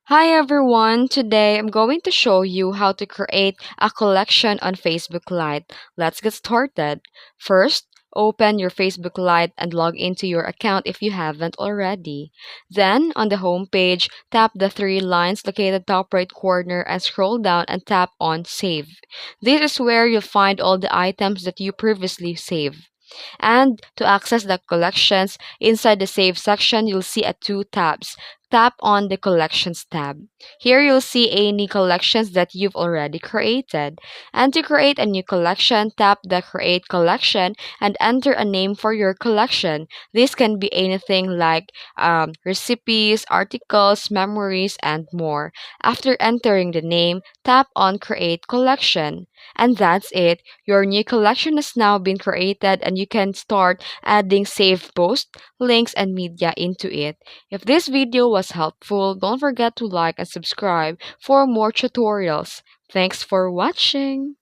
Hi everyone! Today I'm going to show you how to create a collection on Facebook Lite. Let's get started. First, open your Facebook Lite and log into your account if you haven't already. Then, on the home page, tap the three lines located top right corner and scroll down and tap on Save. This is where you'll find all the items that you previously saved. And to access the collections, inside the Save section, you'll see two tabs. Tap on the Collections tab. Here you'll see any collections that you've already created. And to create a new collection, tap the Create Collection and enter a name for your collection. This can be anything like recipes, articles, memories, and more. After entering the name, tap on Create Collection. And that's it. Your new collection has now been created and you can start adding saved posts, links, and media into it. If this video was helpful, don't forget to like and subscribe for more tutorials. Thanks for watching.